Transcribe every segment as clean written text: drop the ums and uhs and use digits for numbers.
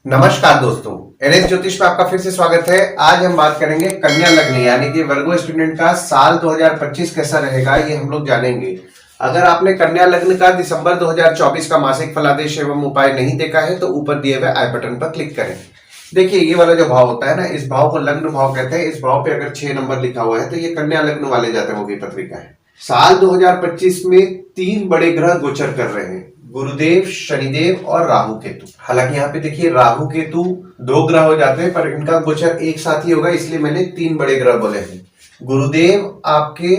नमस्कार दोस्तों, एनएस ज्योतिष में आपका फिर से स्वागत है। आज हम बात करेंगे कन्या लग्न यानी कि वर्गो स्टूडेंट का साल 2025 कैसा रहेगा, ये हम लोग जानेंगे। अगर आपने कन्या लग्न का दिसंबर 2024 का मासिक फलादेश एवं उपाय नहीं देखा है तो ऊपर दिए हुए आई बटन पर क्लिक करें। देखिए, ये वाला जो भाव होता है ना, इस भाव को लग्न भाव कहते हैं। इस भाव पे अगर 6 नंबर लिखा हुआ है तो ये कन्या लग्न वाले जातकों की पत्रिका है। साल 2025 में 3 बड़े ग्रह गोचर कर रहे हैं, गुरुदेव, शनिदेव और राहु केतु। हालांकि यहाँ पे देखिए राहु केतु 2 ग्रह हो जाते हैं, पर इनका गोचर एक साथ ही होगा, इसलिए मैंने 3 बड़े ग्रह बोले हैं। गुरुदेव आपके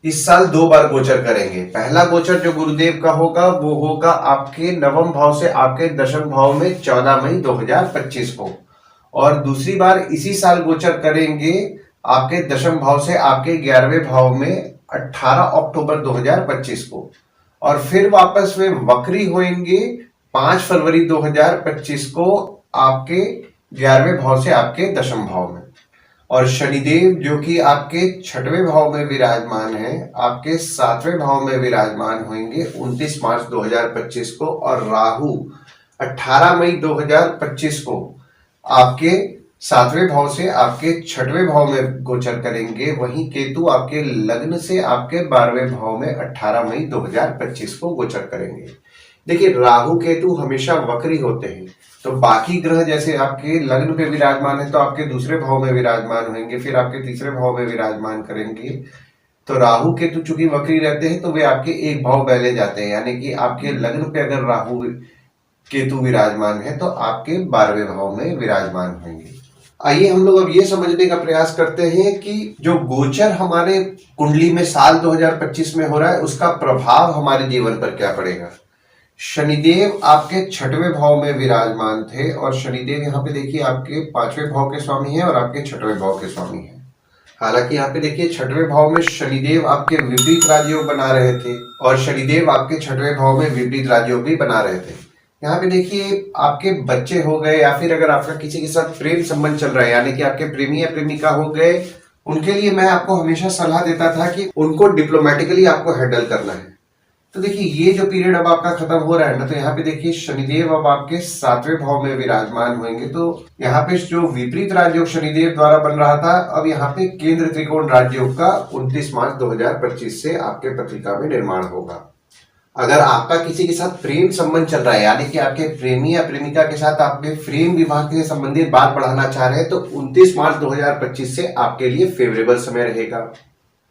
इस साल 2 बार गोचर करेंगे। पहला गोचर जो गुरुदेव का होगा वो होगा आपके नवम भाव से आपके दशम भाव में 14 मई 2025 को, और दूसरी बार इसी साल गोचर करेंगे आपके दशम भाव से आपके 11वें भाव में 18 अक्टूबर 2025 को, और फिर वापस वे वक्री होंगे 5 फरवरी 2025 को आपके 11वें भाव से आपके दशम भाव में। और शनिदेव जो कि आपके 6वें भाव में विराजमान है, आपके 7वें भाव में विराजमान होंगे 29 मार्च 2025 को, और राहु 18 मई 2025 को आपके 7वें भाव से आपके 6वें भाव में गोचर करेंगे। वहीं केतु आपके लग्न से आपके 12वें भाव में 18 मई 2025 को गोचर करेंगे। देखिए, राहु केतु हमेशा वक्री होते हैं, तो बाकी ग्रह जैसे आपके लग्न पे विराजमान है तो आपके दूसरे भाव में विराजमान होंगे, फिर आपके तीसरे भाव में विराजमान करेंगे। तो राहु केतु चूंकि वक्री रहते हैं तो वे आपके एक भाव पहले जाते हैं, यानी कि आपके लग्न पे अगर राहु केतु विराजमान है तो आपके 12वें भाव में विराजमान होंगे। आइए हम लोग अब ये समझने का प्रयास करते हैं कि जो गोचर हमारे कुंडली में साल 2025 में हो रहा है उसका प्रभाव हमारे जीवन पर क्या पड़ेगा। शनिदेव आपके 6वें भाव में विराजमान थे, और शनिदेव यहाँ पे देखिए आपके 5वें भाव के स्वामी हैं और आपके 6वें भाव के स्वामी हैं। हालांकि यहाँ पे देखिए 6वें भाव में शनिदेव आपके विपरीत राजयोग बना रहे थे, और शनिदेव आपके 6वें भाव में विपरीत राजयोग भी बना रहे थे। यहाँ पे देखिए आपके बच्चे हो गए, या फिर अगर आपका किसी के साथ प्रेम संबंध चल रहा है, यानी कि आपके प्रेमी या प्रेमिका हो गए, उनके लिए मैं आपको हमेशा सलाह देता था कि उनको डिप्लोमेटिकली आपको हैंडल करना है। तो देखिए ये जो पीरियड अब आपका खत्म हो रहा है ना, तो यहाँ पे देखिए शनिदेव अब आपके 7वें भाव में विराजमान होंगे। तो यहाँ पे जो विपरीत राजयोग शनिदेव द्वारा बन रहा था, अब यहाँ पे केंद्र त्रिकोण राजयोग का 29 मार्च 2025 से आपके पत्रिका में निर्माण होगा। अगर आपका किसी के साथ प्रेम संबंध चल रहा है, यानी कि आपके प्रेमी या प्रेमिका के साथ आपके प्रेम विवाह से संबंधित बात बढ़ाना चाह रहे हैं, तो 29 मार्च 2025 से आपके लिए फेवरेबल समय रहेगा।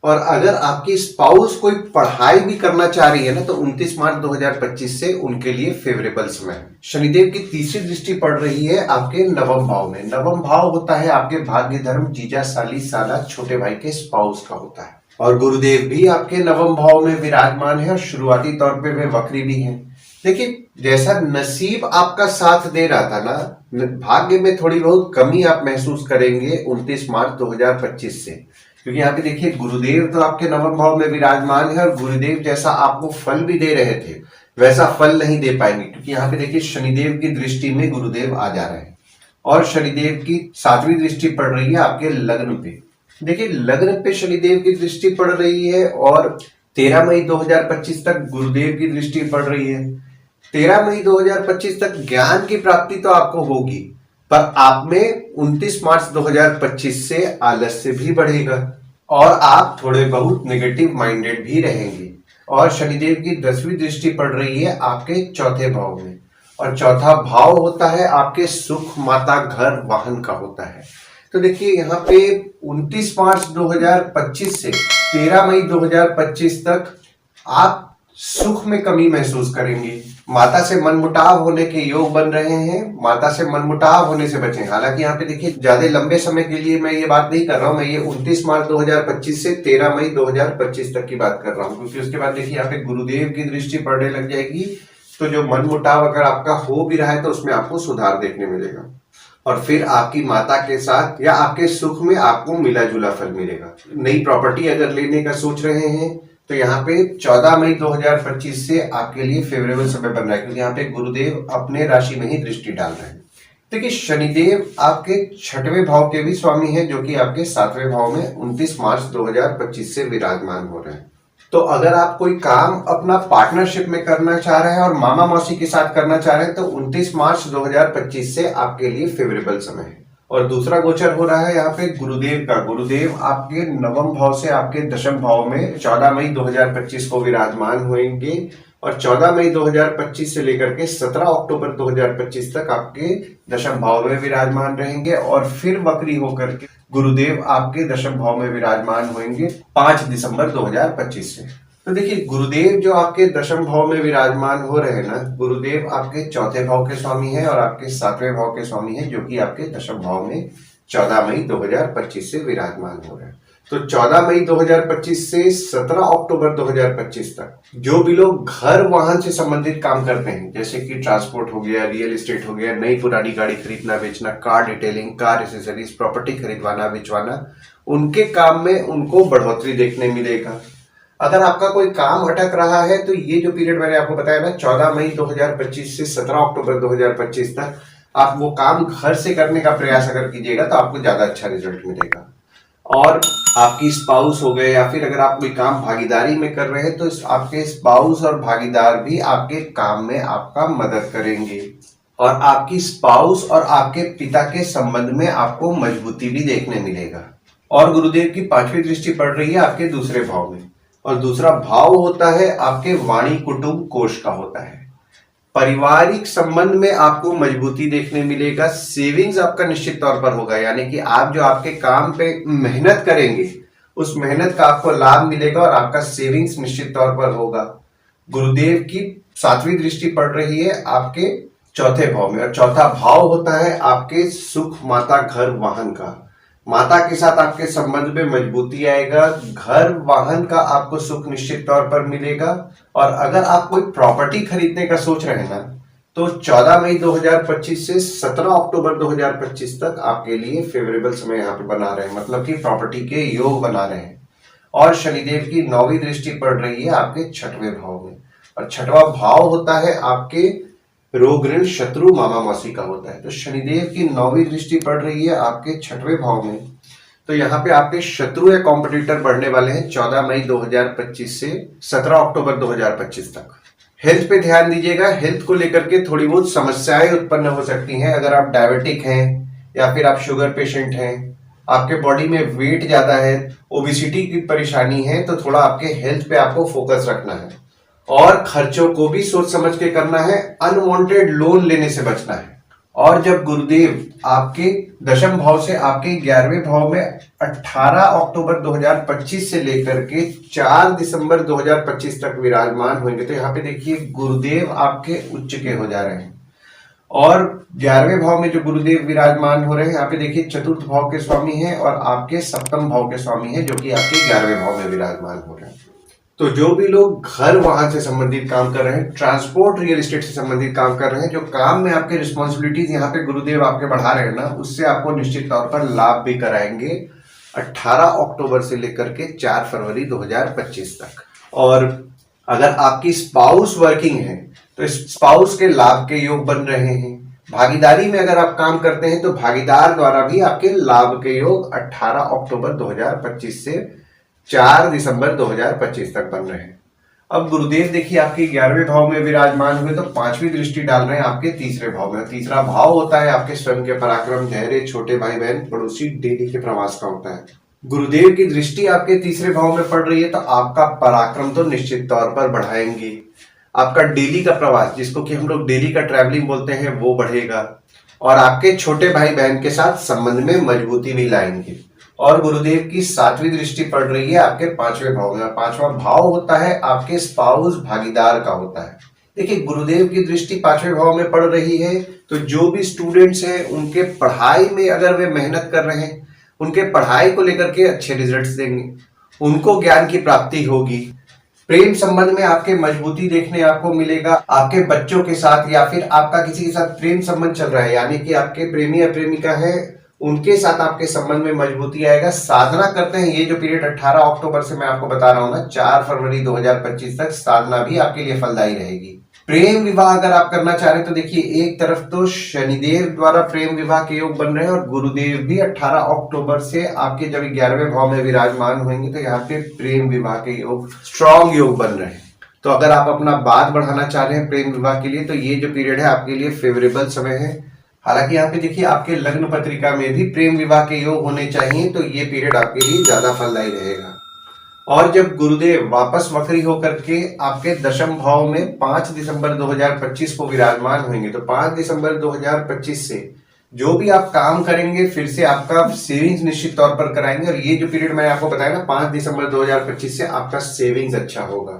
और अगर आपकी स्पाउस कोई पढ़ाई भी करना चाह रही है ना, तो 29 मार्च 2025 से उनके लिए फेवरेबल समय है। शनिदेव की तीसरी दृष्टि पड़ रही है आपके नवम भाव में। नवम भाव होता है आपके भाग्य, धर्म, जीजा, साली, साला, छोटे भाई के स्पाउस का होता है। और गुरुदेव भी आपके नवम भाव में विराजमान है, और शुरुआती तौर पे वे वक्री भी हैं। देखिए, जैसा नसीब आपका साथ दे रहा था ना, भाग्य में थोड़ी बहुत कमी आप महसूस करेंगे 29 मार्च 2025 से, क्योंकि यहाँ पे देखिए गुरुदेव तो आपके नवम भाव में विराजमान है, और गुरुदेव जैसा आपको फल भी दे रहे थे वैसा फल नहीं दे पाएंगे, क्योंकि यहाँ पे देखिए शनिदेव की दृष्टि में गुरुदेव आ जा रहे हैं, और शनिदेव की 7वीं दृष्टि पड़ रही है आपके लग्न पे। देखिए, लग्न पे शनिदेव की दृष्टि पड़ रही है, और 13 मई 2025 तक गुरुदेव की दृष्टि पड़ रही है। 13 मई 2025 तक ज्ञान की प्राप्ति तो आपको होगी, पर आप में 29 मार्च 2025 से आलस्य भी बढ़ेगा, और आप थोड़े बहुत नेगेटिव माइंडेड भी रहेंगे। और शनिदेव की 10वीं दृष्टि पड़ रही है आपके 4थे भाव में, और चौथा भाव होता है आपके सुख, माता, घर, वाहन का होता है। तो देखिए यहाँ पे 29 मार्च 2025 से 13 मई 2025 तक आप सुख में कमी महसूस करेंगे। माता से मनमुटाव होने के योग बन रहे हैं, माता से मनमुटाव होने से बचें। हालांकि यहाँ पे देखिए ज्यादा लंबे समय के लिए मैं ये बात नहीं कर रहा हूँ, मैं ये 29 मार्च 2025 से 13 मई 2025 तक की बात कर रहा हूँ, क्योंकि उसके बाद देखिए यहाँ पे गुरुदेव की दृष्टि पड़ने लग जाएगी। तो जो मनमुटाव अगर आपका हो भी रहा है तो उसमें आपको सुधार देखने मिलेगा, और फिर आपकी माता के साथ या आपके सुख में आपको मिला जुला फल मिलेगा। नई प्रॉपर्टी अगर लेने का सोच रहे हैं तो यहाँ पे 14 मई 2025 से आपके लिए फेवरेबल समय बन रहा है, क्योंकि यहाँ पे गुरुदेव अपने राशि में ही दृष्टि डाल रहे हैं। देखिए, शनिदेव आपके 6वें भाव के भी स्वामी हैं, जो कि आपके 7वें भाव में 29 मार्च 2025 से विराजमान हो रहे हैं। तो अगर आप कोई काम अपना पार्टनरशिप में करना चाह रहे हैं और मामा मौसी के साथ करना चाह रहे हैं तो 29 मार्च 2025 से आपके लिए फेवरेबल समय है। और दूसरा गोचर हो रहा है यहाँ पे गुरुदेव का। गुरुदेव आपके नवम भाव से आपके दशम भाव में 14 मई 2025 को विराजमान होंगे और 14 मई 2025 से लेकर के 17 अक्टूबर 2025 तक आपके दशम भाव में विराजमान रहेंगे और फिर वक्री होकर के गुरुदेव आपके दशम भाव में विराजमान होंगे 5 दिसंबर 2025 से। तो देखिए गुरुदेव जो आपके दशम भाव में विराजमान हो रहे हैं ना, गुरुदेव आपके चौथे भाव के स्वामी हैं और आपके 7वें भाव के स्वामी हैं, जो कि आपके दशम भाव में 14 मई 2025 से विराजमान हो रहे हैं। तो 14 मई 2025 से 17 अक्टूबर 2025 तक जो भी लोग घर वाहन से संबंधित काम करते हैं, जैसे कि ट्रांसपोर्ट हो गया, रियल एस्टेट हो गया, नई पुरानी गाड़ी खरीदना बेचना, car detailing, car accessories, property खरीदवाना बेचवाना, उनके काम में उनको बढ़ोतरी देखने मिलेगा। अगर आपका कोई काम अटक रहा है तो ये जो पीरियड मैंने आपको बताया ना 14 मई 2025 से 17 अक्टूबर 2025 तक आप वो काम घर से करने का प्रयास अगर कीजिएगा तो आपको ज्यादा अच्छा रिजल्ट मिलेगा। और आपकी स्पाउस हो गए या फिर अगर आप कोई काम भागीदारी में कर रहे हैं तो आपके स्पाउस और भागीदार भी आपके काम में आपका मदद करेंगे और आपकी स्पाउस और आपके पिता के संबंध में आपको मजबूती भी देखने मिलेगा। और गुरुदेव की 5वीं दृष्टि पड़ रही है आपके दूसरे भाव में और दूसरा भाव होता है आपके वाणी कुटुंब कोष का होता है। पारिवारिक संबंध में आपको मजबूती देखने मिलेगा। सेविंग्स आपका निश्चित तौर पर होगा, यानी कि आप जो आपके काम पे मेहनत करेंगे उस मेहनत का आपको लाभ मिलेगा और आपका सेविंग्स निश्चित तौर पर होगा। गुरुदेव की 7वीं दृष्टि पड़ रही है आपके चौथे भाव में और चौथा भाव होता है आपके सुख, माता, घर, वाहन का। माता के साथ आपके संबंध में मजबूती आएगा, घर वाहन का आपको सुख निश्चित तौर पर मिलेगा। और अगर आप कोई प्रॉपर्टी खरीदने का सोच रहे हैं ना तो 14 मई 2025 से 17 अक्टूबर 2025 तक आपके लिए फेवरेबल समय यहाँ पे बना रहे हैं, मतलब कि प्रॉपर्टी के योग बना रहे हैं। और शनिदेव की 9वीं दृष्टि पड़ रही है आपके 6वें भाव में और 6वां भाव होता है आपके रोग, ऋण, शत्रु, मामा मौसी का होता है। तो शनिदेव की 9वीं दृष्टि पड़ रही है आपके 6वें भाव में, तो यहाँ पे आपके शत्रु या कॉम्पिटिटर बढ़ने वाले हैं 14 मई 2025 से 17 अक्टूबर 2025 तक। हेल्थ पे ध्यान दीजिएगा, हेल्थ को लेकर के थोड़ी बहुत समस्याएं उत्पन्न हो सकती हैं। अगर आप डायबिटिक हैं या फिर आप शुगर पेशेंट हैं, आपके बॉडी में वेट ज्यादा है, ओबिसिटी की परेशानी है, तो थोड़ा आपके हेल्थ पे आपको फोकस रखना है और खर्चों को भी सोच समझ के करना है। अनवांटेड लोन लेने से बचना है। और जब गुरुदेव आपके दशम भाव से आपके 11वें भाव में 18 अक्टूबर 2025 से लेकर के 4 दिसंबर 2025 तक विराजमान होंगे तो यहाँ पे देखिए गुरुदेव आपके उच्च के हो जा रहे हैं और 11वें भाव में जो गुरुदेव विराजमान हो रहे हैं यहाँ पे देखिए चतुर्थ भाव के स्वामी हैं और आपके सप्तम भाव के स्वामी हैं जो कि आपके 11वें भाव में विराजमान हो रहे हैं। तो जो भी लोग घर वाहन से संबंधित काम कर रहे हैं, ट्रांसपोर्ट, रियल एस्टेट से संबंधित काम कर रहे हैं, जो काम में आपके रिस्पॉन्सिबिलिटीज यहाँ पे गुरुदेव आपके बढ़ा रहे हैं ना, उससे आपको निश्चित तौर पर लाभ भी कराएंगे 18 अक्टूबर से लेकर के 4 फरवरी 2025 तक। और अगर आपकी स्पाउस वर्किंग है तो स्पाउस के लाभ के योग बन रहे हैं। भागीदारी में अगर आप काम करते हैं तो भागीदार द्वारा भी आपके लाभ के योग 18 अक्टूबर 2025 से 4 दिसंबर 2025 तक बन रहे हैं। अब गुरुदेव देखिए आपके 11वें भाव में विराजमान हुए तो 5वीं दृष्टि डाल रहे हैं आपके तीसरे भाव में। तीसरा भाव होता है आपके स्वयं के पराक्रम, धैर्य, छोटे भाई बहन, पड़ोसी, डेली के प्रवास का होता है। गुरुदेव की दृष्टि आपके तीसरे भाव में पड़ रही है तो आपका पराक्रम तो निश्चित तौर पर बढ़ाएंगे। आपका डेली का प्रवास, जिसको कि हम लोग डेली का ट्रैवलिंग बोलते हैं, वो बढ़ेगा और आपके छोटे भाई बहन के साथ संबंध में मजबूती भी लाएंगे। और गुरुदेव की 7वीं दृष्टि पड़ रही है आपके 5वें भाव में। 5वां भाव होता है आपके स्पाउस, भागीदार का होता है। देखिए गुरुदेव की दृष्टि 5वें भाव में पड़ रही है तो जो भी स्टूडेंट्स हैं उनके पढ़ाई में अगर वे मेहनत कर रहे हैं, उनके पढ़ाई को लेकर के अच्छे रिजल्ट्स देंगे, उनको ज्ञान की प्राप्ति होगी। प्रेम संबंध में आपके मजबूती देखने आपको मिलेगा। आपके बच्चों के साथ या फिर आपका किसी के साथ प्रेम संबंध चल रहा है, यानी कि आपके प्रेमी या प्रेमिका है, उनके साथ आपके संबंध में मजबूती आएगा। साधना करते हैं, ये जो पीरियड 18 अक्टूबर से मैं आपको बता रहा हूं ना, 4 फरवरी 2025 तक साधना भी आपके लिए फलदायी रहेगी। प्रेम विवाह अगर आप करना चाह रहे हैं तो देखिए, एक तरफ तो शनिदेव द्वारा प्रेम विवाह के योग बन रहे हैं और गुरुदेव भी 18 अक्टूबर से आपके जब 11वें भाव में विराजमान होंगे तो यहाँ पे प्रेम विवाह के योग, स्ट्रॉन्ग योग बन रहे हैं। तो अगर आप अपना बात बढ़ाना चाह रहे हैं प्रेम विवाह के लिए तो ये जो पीरियड है आपके लिए फेवरेबल समय है। हालांकि यहाँ पे देखिए, आपके लग्न पत्रिका में भी प्रेम विवाह के योग होने चाहिए, तो ये पीरियड आपके लिए ज्यादा फलदायी रहेगा। और जब गुरुदेव वापस वक्री होकर के आपके दशम भाव में 5 दिसंबर 2025 को विराजमान होंगे, तो 5 दिसंबर 2025 से जो भी आप काम करेंगे फिर से आपका सेविंग्स निश्चित तौर पर कराएंगे। और ये जो पीरियड मैंने आपको बताया ना, 5 दिसंबर 2025 से आपका सेविंग्स अच्छा होगा।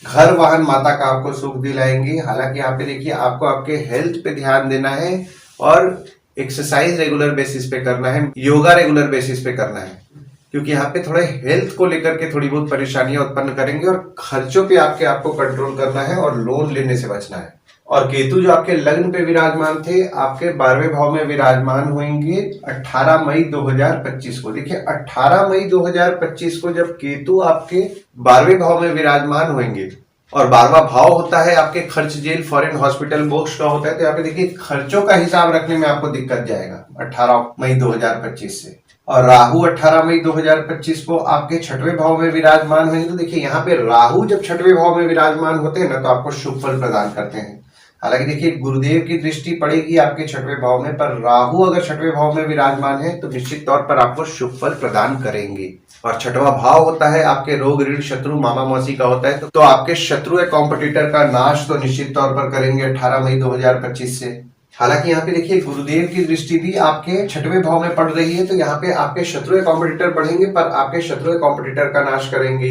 घर वाहन माता का आपको सुख दिलाएंगे। हालांकि यहाँ पे देखिए, आपको आपके हेल्थ पे ध्यान देना है और एक्सरसाइज रेगुलर बेसिस पे करना है, योगा रेगुलर बेसिस पे करना है, क्योंकि यहाँ पे थोड़े हेल्थ को लेकर के थोड़ी बहुत परेशानियां उत्पन्न करेंगे और खर्चों पे आपको कंट्रोल करना है और लोन लेने से बचना है। और केतु जो आपके लग्न पे विराजमान थे, आपके 12वें भाव में विराजमान होंगे 18 मई 2025 को। देखिए, 18 मई 2025 को जब केतु आपके 12वें भाव में विराजमान होंगे, और 12वां भाव होता है आपके खर्च, जेल, फॉरेन, हॉस्पिटल, मोक्ष का होता है, तो यहाँ पे देखिए खर्चों का हिसाब रखने में आपको दिक्कत जाएगा 18 मई 2025 से। और राहु 18 मई 2025 को आपके 6वें भाव में विराजमान होंगे। तो देखिए, यहाँ पे राहु जब 6वें भाव में विराजमान होते हैं ना, तो आपको शुभ फल प्रदान करते हैं। हालांकि देखिए, गुरुदेव की दृष्टि पड़ेगी आपके 6वें भाव में, पर राहु अगर 6वें भाव में विराजमान है तो निश्चित तौर पर आपको शुभ फल प्रदान करेंगे। और 6वां भाव होता है आपके रोग, ऋण, शत्रु, मामा मौसी का होता है, तो आपके शत्रु या कॉम्पिटिटर का नाश तो निश्चित तौर पर करेंगे 18 मई 2025 से। हालांकि यहाँ पे देखिए, गुरुदेव की दृष्टि भी आपके 6वें भाव में पड़ रही है, तो यहाँ पे आपके शत्रु या कॉम्पिटिटर बढ़ेंगे, पर आपके शत्रु या कॉम्पिटिटर का नाश करेंगे।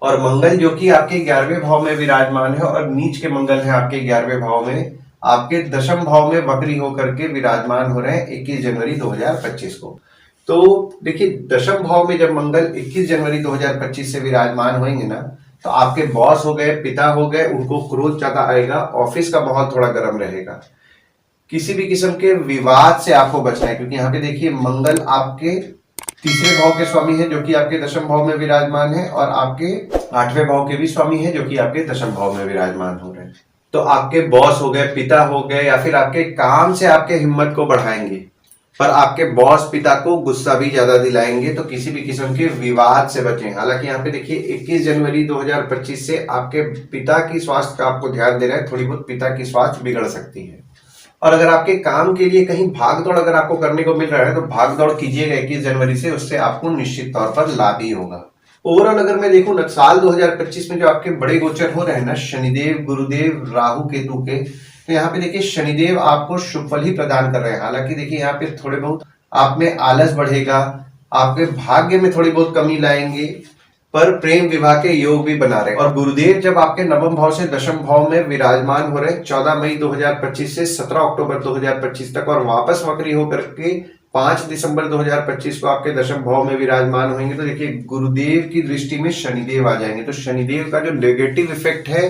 और मंगल जो कि आपके 11वें भाव में विराजमान है और नीच के मंगल है आपके 11वें भाव में, आपके दशम भाव में वक्री होकर के विराजमान हो रहे हैं 21 जनवरी 2025 को। तो देखिए, दशम भाव में जब मंगल 21 जनवरी 2025 से विराजमान होंगे ना, तो आपके बॉस हो गए, पिता हो गए, उनको क्रोध ज्यादा आएगा, ऑफिस का माहौल थोड़ा गर्म रहेगा। किसी भी किस्म के विवाद से आपको बचना है, क्योंकि यहाँ पे देखिए, मंगल आपके 3रे भाव के स्वामी है जो कि आपके दशम भाव में विराजमान है, और आपके 8वें भाव के भी स्वामी है जो कि आपके दशम भाव में विराजमान हो रहे हैं। तो आपके बॉस हो गए, पिता हो गए, या फिर आपके काम से आपके हिम्मत को बढ़ाएंगे, पर आपके बॉस, पिता को गुस्सा भी ज्यादा दिलाएंगे, तो किसी भी किस्म के विवाद से बचें। हालांकि यहाँ पे देखिए, 21 जनवरी 2025 से आपके पिता की स्वास्थ्य का आपको ध्यान देना है, थोड़ी बहुत पिता की स्वास्थ्य बिगड़ सकती है। और अगर आपके काम के लिए कहीं भागदौड़ अगर आपको करने को मिल रहा है तो भागदौड़ कीजिएगा 21 जनवरी से, उससे आपको निश्चित तौर पर लाभ ही होगा। ओवरऑल अगर मैं देखूं ना, साल 2025 में जो आपके बड़े गोचर हो रहे हैं ना, शनिदेव, गुरुदेव, राहु, केतु के, तो यहाँ पे देखिए शनिदेव आपको शुभ फल ही प्रदान कर रहे हैं। हालांकि देखिए, यहाँ पे थोड़े बहुत आप में आलस बढ़ेगा, आपके भाग्य में थोड़ी बहुत कमी लाएंगे, पर प्रेम विवाह के योग भी बना रहे। और गुरुदेव जब आपके नवम भाव से दशम भाव में विराजमान हो रहे 14 मई 2025 से 17 अक्टूबर 2025 तक, और वापस वक्री होकर के 5 दिसंबर 2025 को आपके दशम भाव में विराजमान होंगे, तो देखिए गुरुदेव की दृष्टि में शनिदेव आ जाएंगे। तो शनिदेव का जो नेगेटिव इफेक्ट है,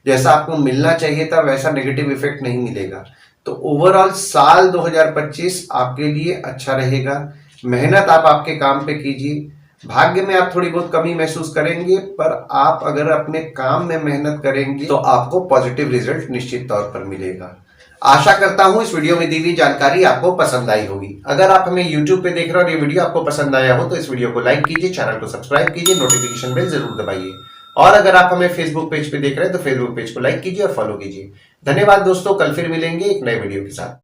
जैसा आपको मिलना चाहिए था वैसा नेगेटिव इफेक्ट नहीं मिलेगा। तो ओवरऑल साल 2025 आपके लिए अच्छा रहेगा। मेहनत आप आपके काम पे कीजिए। भाग्य में आप थोड़ी बहुत कमी महसूस करेंगे, पर आप अगर अपने काम में मेहनत करेंगे तो आपको पॉजिटिव रिजल्ट निश्चित तौर पर मिलेगा। आशा करता हूं इस वीडियो में दी हुई जानकारी आपको पसंद आई होगी। अगर आप हमें YouTube पे देख रहे हो और ये वीडियो आपको पसंद आया हो तो इस वीडियो को लाइक कीजिए, चैनल को सब्सक्राइब कीजिए, नोटिफिकेशन बेल जरूर दबाइए। और अगर आप हमें फेसबुक पेज पे देख रहे हैं तो फेसबुक पेज को लाइक कीजिए और फॉलो कीजिए। धन्यवाद दोस्तों, कल फिर मिलेंगे एक नए वीडियो के साथ।